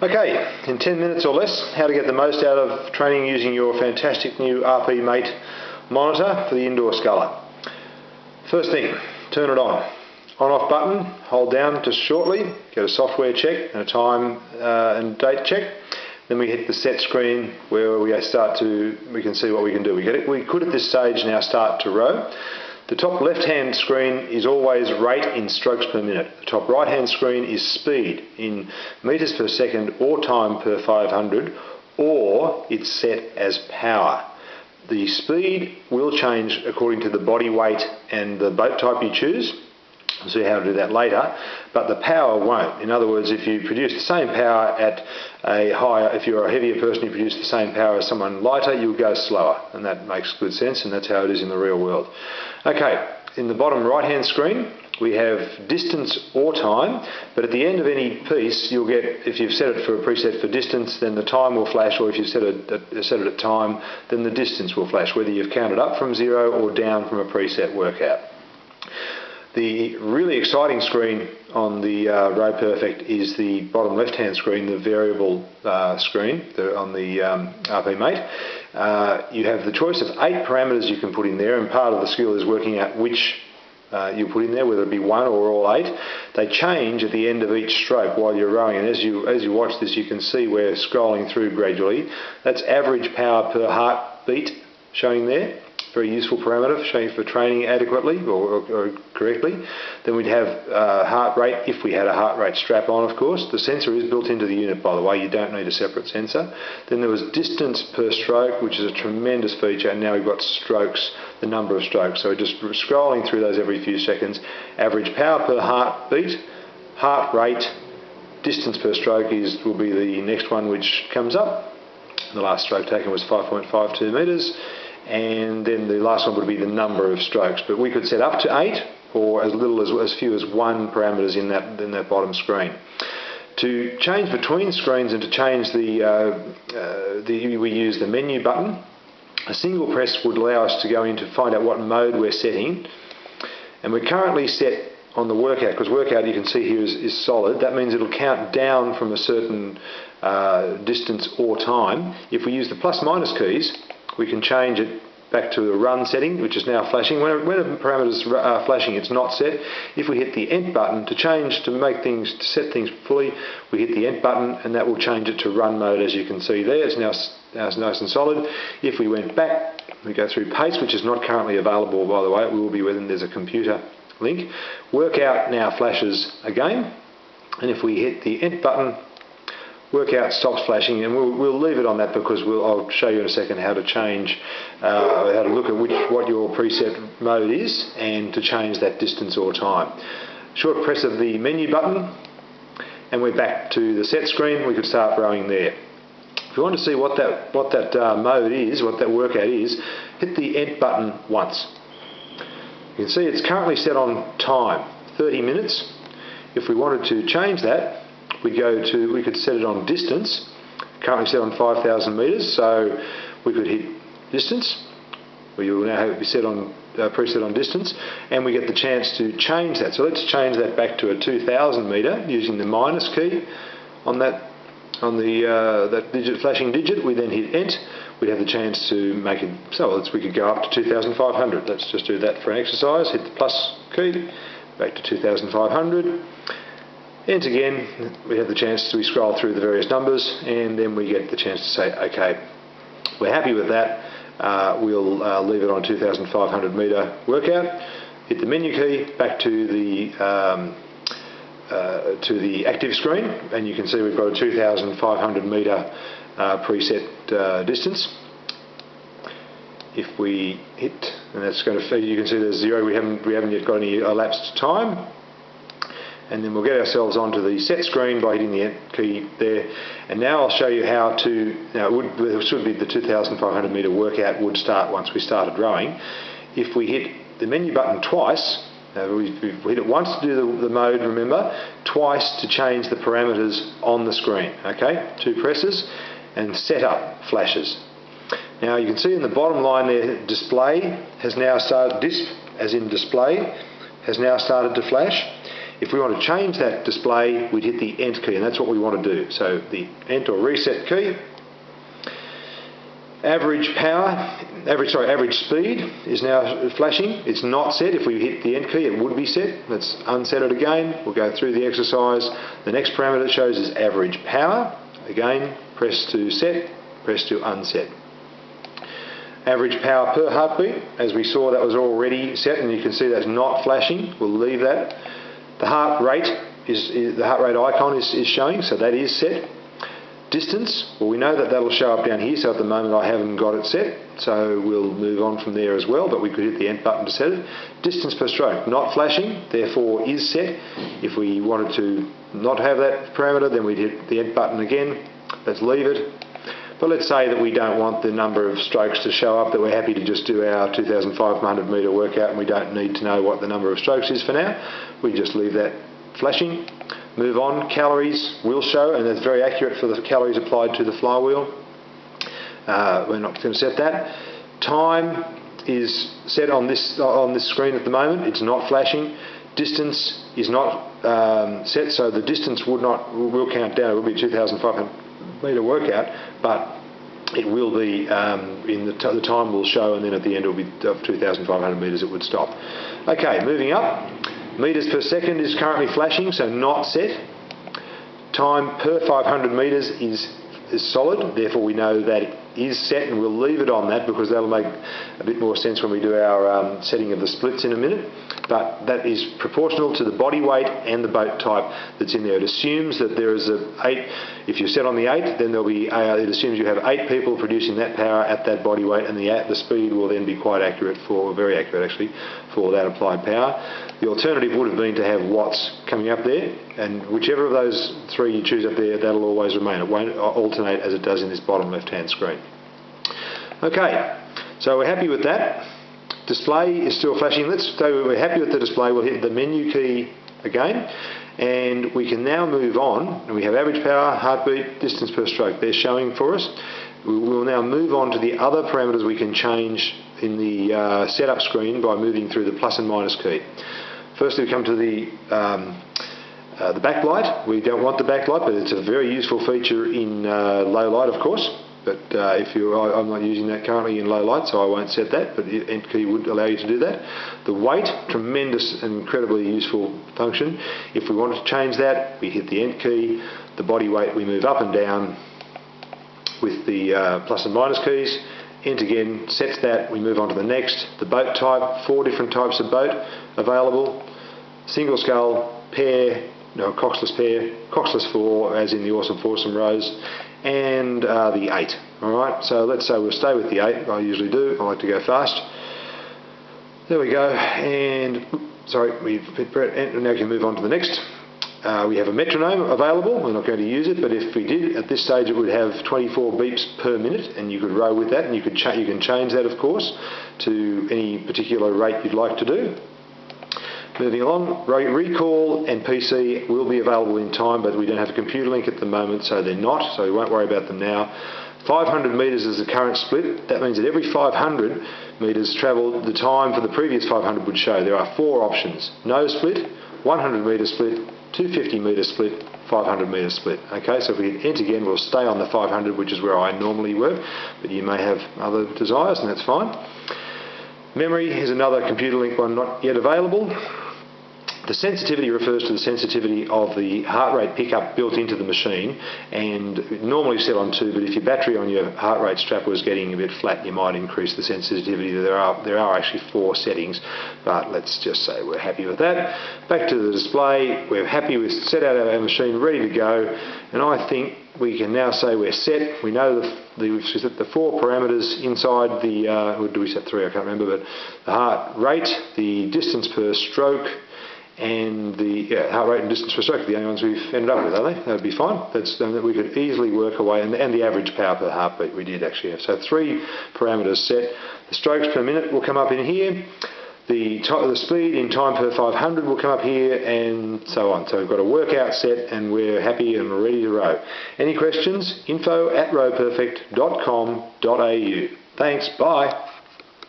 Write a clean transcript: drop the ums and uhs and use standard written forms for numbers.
Okay, in 10 minutes or less, how to get the most out of training using your fantastic new RPMate monitor for the Indoor Sculler. First thing, turn it on. On-off button, hold down just shortly, get a software check and a time and date check. Then we hit the set screen where we can see what we can do. We could at this stage now start to row. The top left-hand screen is always rate in strokes per minute. The top right-hand screen is speed in meters per second or time per 500, or it's set as power. The speed will change according to the body weight and the boat type you choose. We'll see how to do that later, but the power won't. In other words, if you produce the same power at a higher, if you're a heavier person, you produce the same power as someone lighter, you'll go slower, and that makes good sense, and that's how it is in the real world. Okay, in the bottom right-hand screen, we have distance or time, but at the end of any piece, you'll get, if you've set it for a preset for distance, then the time will flash, or if you've set it at time, then the distance will flash, whether you've counted up from 0 or down from a preset workout. The really exciting screen on the Rowperfect is the bottom left-hand screen, the variable screen on the RPMate. You have the choice of 8 parameters you can put in there, and part of the skill is working out which you put in there, whether it be 1 or all 8. They change at the end of each stroke while you're rowing, and as you watch this, you can see we're scrolling through gradually. That's average power per heartbeat showing there. Very useful parameter showing for training adequately or correctly. Then we'd have heart rate, if we had a heart rate strap on, of course. The sensor is built into the unit, by the way. You don't need a separate sensor. Then there was distance per stroke, which is a tremendous feature, and now we've got strokes, the number of strokes. So we're just scrolling through those every few seconds. Average power per heartbeat, heart rate, distance per stroke will be the next one which comes up. The last stroke taken was 5.52 metres. And then the last one would be the number of strokes, but we could set up to 8 or as little as few as 1 parameters in that bottom screen. To change between screens and to change we use the menu button. A single press would allow us to go in to find out what mode we're setting, and we're currently set on the workout, because workout you can see here is solid. That means it'll count down from a certain distance or time. If we use the plus minus keys, we can change it back to the run setting, which is now flashing. When a parameter's flashing, it's not set. If we hit the Ent button to set things fully, we hit the Ent button, and that will change it to run mode, as you can see there. It's now nice and solid. If we went back, we go through pace, which is not currently available, by the way. It will be when there's a computer link. Workout now flashes again, and if we hit the Ent button, workout stops flashing, and we'll leave it on that because I'll show you in a second how to change, how to look at what your preset mode is and to change that distance or time. Short press of the menu button and we're back to the set screen. We could start rowing there. If you want to see what that mode is, what that workout is, hit the Ent button once. You can see it's currently set on time, 30 minutes. If we wanted to change that, we could set it on distance, currently set on 5,000 metres, so we could hit distance. We will now have it be set on preset on distance, and we get the chance to change that. So let's change that back to a 2,000 metre using the minus key on that flashing digit. We then hit Ent. We'd have the chance to make it so we could go up to 2,500. Let's just do that for an exercise. Hit the plus key, back to 2,500. Ent again, we have the chance we scroll through the various numbers, and then we get the chance to say, okay, we're happy with that. We'll leave it on 2,500 metre workout. Hit the menu key, back to the active screen, and you can see we've got a 2,500 metre preset distance. If we hit, and that's going to, you can see there's 0. We haven't yet got any elapsed time. And then we'll get ourselves onto the set screen by hitting the Ent key there. And now I'll show you how to, it should be the 2,500 metre workout would start once we started rowing. If we hit the menu button twice, we've hit it once to do the mode, remember, twice to change the parameters on the screen, okay? 2 presses, and setup flashes. Now you can see in the bottom line there, display has now started, disp as in display, has now started to flash. If we want to change that display, we'd hit the Ent key, and that's what we want to do. So the Ent or reset key. Average speed is now flashing. It's not set. If we hit the Ent key, it would be set. Let's unset it again. We'll go through the exercise. The next parameter it shows is average power. Again, press to set, press to unset. Average power per heartbeat, as we saw, that was already set, and you can see that's not flashing. We'll leave that. The heart rate the heart rate icon is showing, so that is set. Distance, well, we know that that'll show up down here, so at the moment I haven't got it set, so we'll move on from there as well, but we could hit the Ent button to set it. Distance per stroke, not flashing, therefore is set. If we wanted to not have that parameter, then we'd hit the Ent button again. Let's leave it. But let's say that we don't want the number of strokes to show up, that we're happy to just do our 2,500 metre workout and we don't need to know what the number of strokes is for now. We just leave that flashing. Move on. Calories will show, and that's very accurate for the calories applied to the flywheel. We're not going to set that. Time is set on this screen at the moment. It's not flashing. Distance is not set, so the distance will count down. It will be a 2,500 metre workout, but it will be the time will show, and then at the end it will be 2,500 metres. It would stop. Okay, moving up. Metres per second is currently flashing, so not set. Time per 500 metres is solid, therefore we know that it is set, and we'll leave it on that because that'll make a bit more sense when we do our setting of the splits in a minute. But that is proportional to the body weight and the boat type that's in there. It assumes that there is if you're set on the 8, then there'll be it assumes you have 8 people producing that power at that body weight, and the speed will then be quite accurate very accurate actually, for that applied power. The alternative would have been to have watts coming up there, and whichever of those 3 you choose up there, that'll always remain. It won't alternate as it does in this bottom left-hand screen. Okay, so we're happy with that. Display is still flashing. Let's say we're happy with the display. We'll hit the menu key again, and we can now move on. And we have average power, heartbeat, distance per stroke. They're showing for us. We will now move on to the other parameters we can change in the setup screen by moving through the plus and minus key. Firstly, we come to the backlight. We don't want the backlight, but it's a very useful feature in low light, of course. But I'm not using that currently in low light, so I won't set that, but the Ent key would allow you to do that. The weight, tremendous and incredibly useful function. If we wanted to change that, we hit the Ent key. The body weight, we move up and down with the plus and minus keys. Ent again sets that. We move on to the next. The boat type, 4 different types of boat available. Single scull, pair, coxless pair, coxless 4, as in the awesome foursome rows, and the 8. Alright, so let's say we'll stay with the 8. I usually do. I like to go fast. There we go. And sorry, we've hit Ent, and now we can move on to the next. We have a metronome available. We're not going to use it, but if we did, at this stage it would have 24 beeps per minute, and you could row with that, and you can change that, of course, to any particular rate you'd like to do. Moving along, recall and PC will be available in time, but we don't have a computer link at the moment, so they're not, so we won't worry about them now. 500 metres is the current split. That means that every 500 metres travelled, the time for the previous 500 would show. There are 4 options: no split, 100 metre split, 250 metre split, 500 metre split. Okay, so if we hit Ent again, we'll stay on the 500, which is where I normally work, but you may have other desires, and that's fine. Memory is another computer link one not yet available. The sensitivity refers to the sensitivity of the heart rate pickup built into the machine, and normally set on 2, but if your battery on your heart rate strap was getting a bit flat, you might increase the sensitivity. There are actually 4 settings, but let's just say we're happy with that. Back to the display, we're happy with set out our machine, ready to go, and I think we can now say we're set. We know we've set the 4 parameters inside the, or do we set 3? I can't remember, but the heart rate, the distance per stroke, and the heart rate and distance per stroke are the only ones we've ended up with, are they? That would be fine. That's that we could easily work away, and the average power per heartbeat we did actually have. So 3 parameters set. The strokes per minute will come up in here. The speed in time per 500 will come up here, and so on. So we've got a workout set, and we're happy and we're ready to row. Any questions? info@rowperfect.com.au. Thanks, bye.